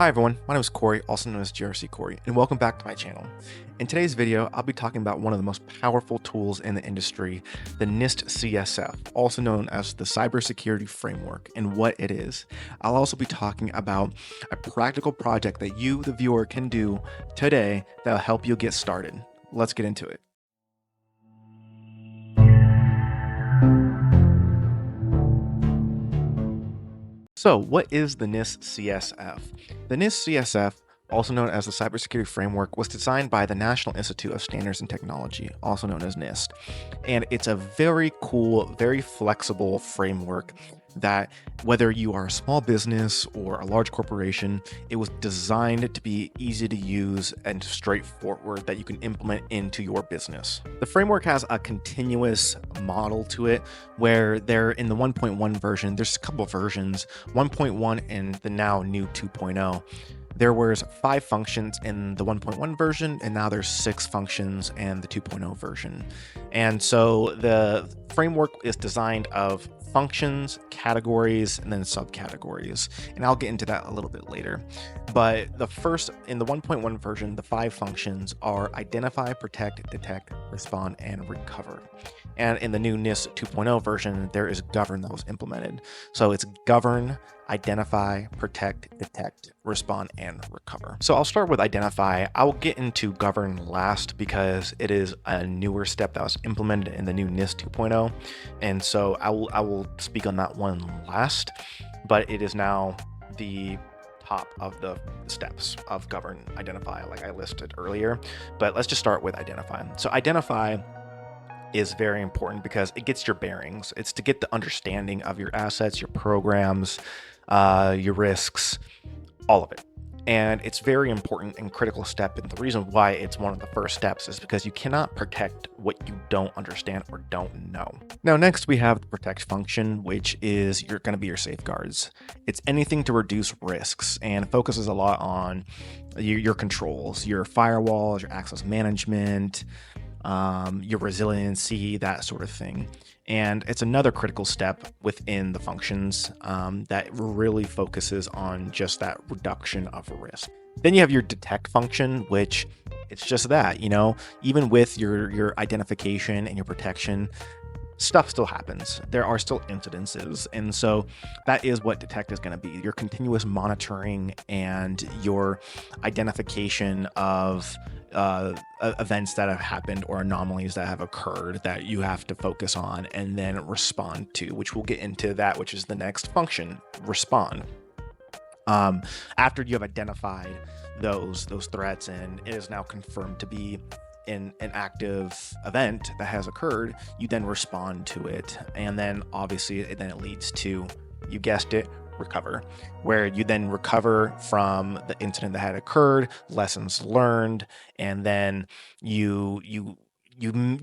Hi everyone, my name is Corey, also known as GRC Corey, and welcome back to my channel. In today's video, I'll be talking about one of the most powerful tools in the industry, the NIST CSF, also known as the Cybersecurity Framework, and what it is. I'll also be talking about a practical project that you, the viewer, can do today that'll help you get started. Let's get into it. So, what is the NIST CSF? The NIST CSF, also known as the Cybersecurity Framework, was designed by the National Institute of Standards and Technology, also known as NIST. And it's a very cool, very flexible framework that, whether you are a small business or a large corporation, it was designed to be easy to use and straightforward that you can implement into your business. The framework has a continuous model to it where they're in the 1.1 version. There's a couple of versions, 1.1 and the now new 2.0. There was 5 functions in the 1.1 version, and now there's 6 functions in the 2.0 version. And so the framework is designed of functions, categories, and then subcategories. And I'll get into that a little bit later. But the first, in the 1.1 version, the 5 functions are identify, protect, detect, respond, and recover. And in the new NIST 2.0 version, there is govern that was implemented. So it's govern, identify, protect, detect, respond, and recover. So I'll start with identify. I'll get into govern last because it is a newer step that was implemented in the new NIST 2.0. And so I will speak on that one last, but it is now the top of the steps of govern, identify, like I listed earlier. But let's just start with identify. So identify is very important because it gets your bearings. It's to get the understanding of your assets, your programs, your risks, all of it. And it's very important and critical step. And the reason why it's one of the first steps is because you cannot protect what you don't understand or don't know. Now, next we have the protect function, which is going to be your safeguards. It's anything to reduce risks and focuses a lot on your controls, your firewalls, your access management, your resiliency, that sort of thing. And it's another critical step within the functions that really focuses on just that reduction of risk. Then you have your detect function, which it's just that, even with your identification and your protection, stuff still happens. There are still incidences. And so that is what detect is going to be, your continuous monitoring and your identification of events that have happened or anomalies that have occurred that you have to focus on and then respond to, which we'll get into that, which is the next function, respond. After you have identified those threats and it is now confirmed to be in an active event that has occurred, you then respond to it. And then obviously it leads to, you guessed it, recover, where you then recover from the incident that had occurred, lessons learned, and then you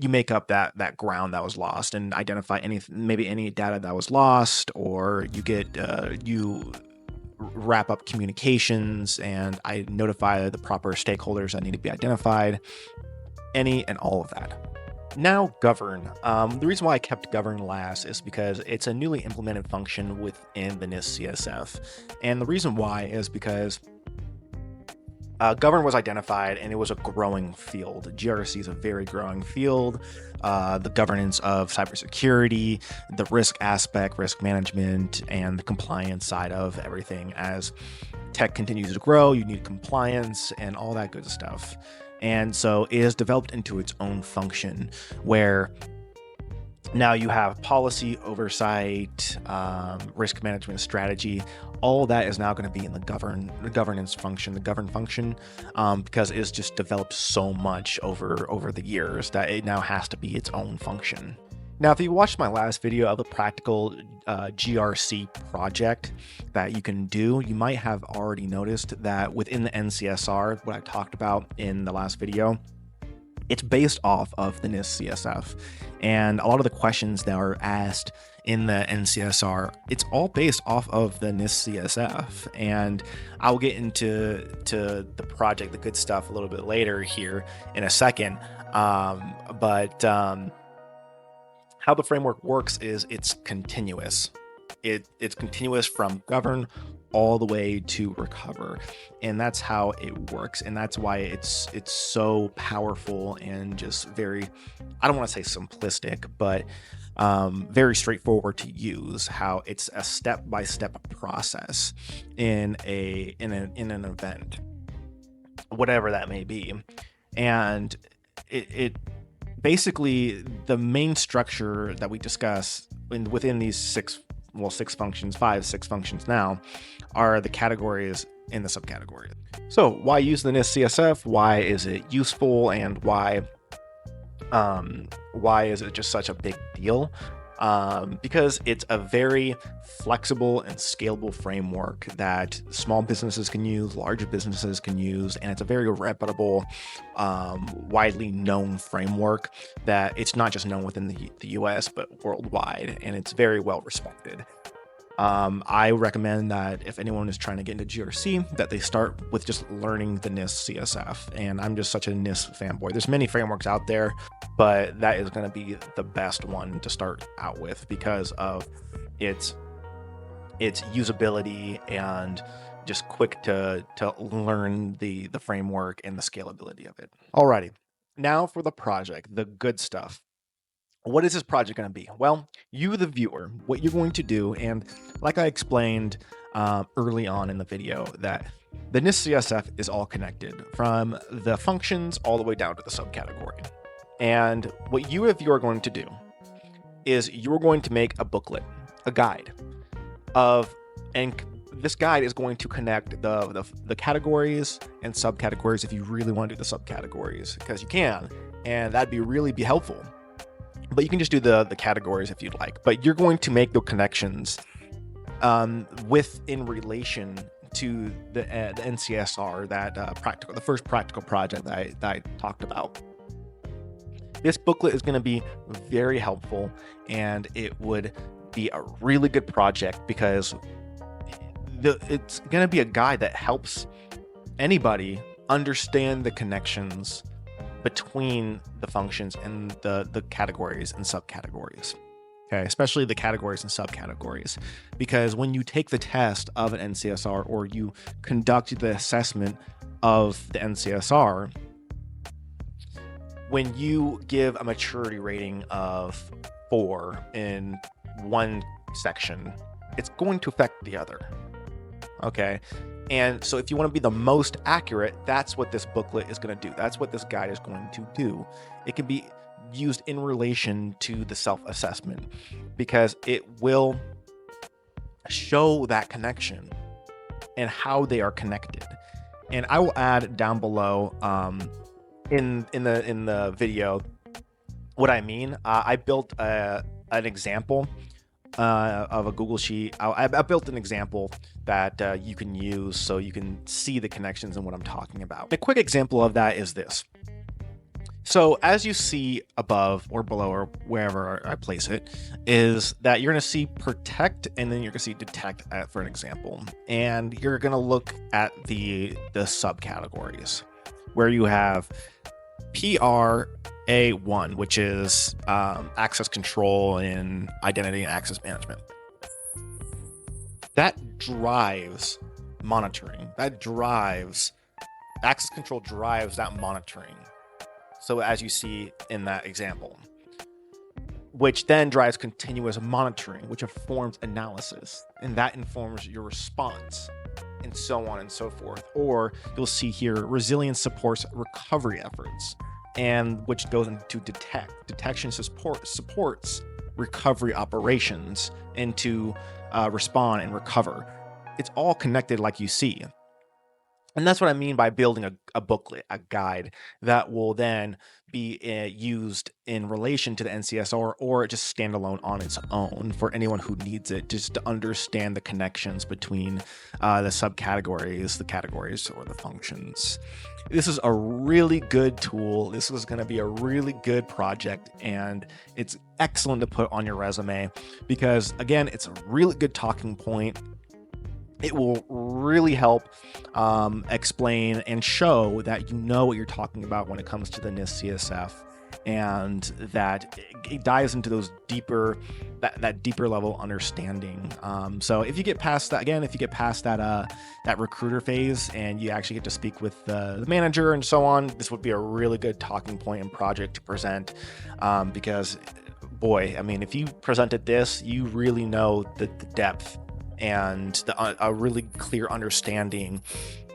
make up that ground that was lost and identify any data that was lost, or you get you wrap up communications and I notify the proper stakeholders that need to be identified, any and all of that. Now, govern. The reason why I kept govern last is because it's a newly implemented function within the NIST CSF. And the reason why is because govern was identified and it was a growing field. GRC is a very growing field. The governance of cybersecurity, the risk aspect, risk management, and the compliance side of everything. As tech continues to grow, you need compliance and all that good stuff. And so it is developed into its own function where now you have policy oversight, risk management strategy. All that is now going to be in the governance function, the govern function, because it's just developed so much over the years that it now has to be its own function. Now, if you watched my last video of the practical GRC project that you can do, you might have already noticed that within the NCSR, what I talked about in the last video, it's based off of the NIST CSF. And a lot of the questions that are asked in the NCSR, it's all based off of the NIST CSF. And I'll get into the project, the good stuff, a little bit later here in a second. How the framework works is it's continuous. It's continuous from govern all the way to recover. And that's how it works. And that's why it's so powerful and just very, I don't want to say simplistic, but very straightforward to use. How it's a step-by-step process in an event, whatever that may be. And it basically, the main structure that we discuss within these six functions now, are the categories and the subcategories. So why use the NIST CSF? Why is it useful? And why is it just such a big deal? Because it's a very flexible and scalable framework that small businesses can use, large businesses can use, and it's a very reputable, widely known framework that it's not just known within the US, but worldwide, and it's very well respected. I recommend that if anyone is trying to get into GRC, that they start with just learning the NIST CSF. And I'm just such a NIST fanboy. There's many frameworks out there, but that is going to be the best one to start out with because of its usability and just quick to learn the framework and the scalability of it. Alrighty, now for the project, the good stuff. What is this project going to be? Well, you, the viewer, what you're going to do, and like I explained early on in the video, that the NIST CSF is all connected from the functions all the way down to the subcategory. And what you, the viewer, are going to do is you're going to make a booklet, a guide and this guide is going to connect the categories and subcategories if you really want to do the subcategories, because you can, and that'd really be helpful. But you can just do the categories if you'd like. But you're going to make the connections in relation to the NCSR, the first practical project that I talked about. This booklet is going to be very helpful, and it would be a really good project because it's going to be a guide that helps anybody understand the connections between the functions and the categories and subcategories. Okay, especially the categories and subcategories, because when you take the test of an NCSR or you conduct the assessment of the NCSR, when you give a maturity rating of 4 in one section, it's going to affect the other. Okay. And so if you want to be the most accurate, that's what this booklet is going to do. That's what this guide is going to do. It can be used in relation to the self-assessment because it will show that connection and how they are connected. And I will add down below in the video what I mean. I built an example of a Google Sheet. I built an example that you can use so you can see the connections and what I'm talking about. A quick example of that is this. So as you see above or below or wherever I place it, is that you're going to see protect and then you're going to see detect for an example. And you're going to look at the subcategories where you have PRA1, which is access control and identity and access management. That drives monitoring. Access control drives that monitoring. So as you see in that example, which then drives continuous monitoring, which informs analysis, and that informs your response, and so on and so forth. Or you'll see here, resilience supports recovery efforts, and which goes into detect. Detection supports recovery operations and to respond and recover. It's all connected like you see. And that's what I mean by building a booklet, a guide that will then be used in relation to the NCSR or just standalone on its own for anyone who needs it, just to understand the connections between the subcategories, the categories, or the functions. This is a really good tool. This is going to be a really good project, and it's excellent to put on your resume because, again, it's a really good talking point. It will really help explain and show that you know what you're talking about when it comes to the NIST CSF. and that it dives into those deeper, that deeper level understanding. So if you get past that, again, if you get past that recruiter phase and you actually get to speak with the manager and so on, this would be a really good talking point and project to present, because boy, I mean, if you presented this, you really know the depth and a really clear understanding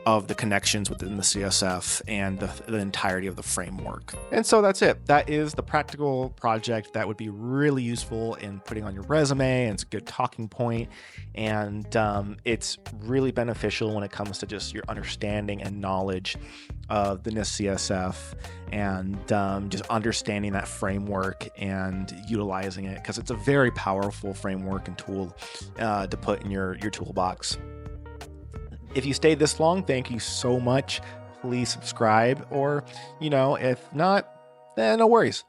of the connections within the CSF and the entirety of the framework. And so that's it. That is the practical project that would be really useful in putting on your resume, and it's a good talking point. And it's really beneficial when it comes to just your understanding and knowledge of the NIST CSF, and just understanding that framework and utilizing it, because it's a very powerful framework and tool to put in your toolbox. If you stayed this long, thank you so much. Please subscribe, or, if not, then no worries.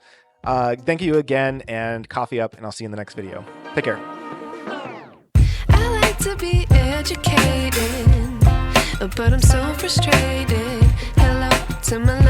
Thank you again, and coffee up, and I'll see you in the next video. Take care. I like to be educated, but I'm so frustrated. Hello to my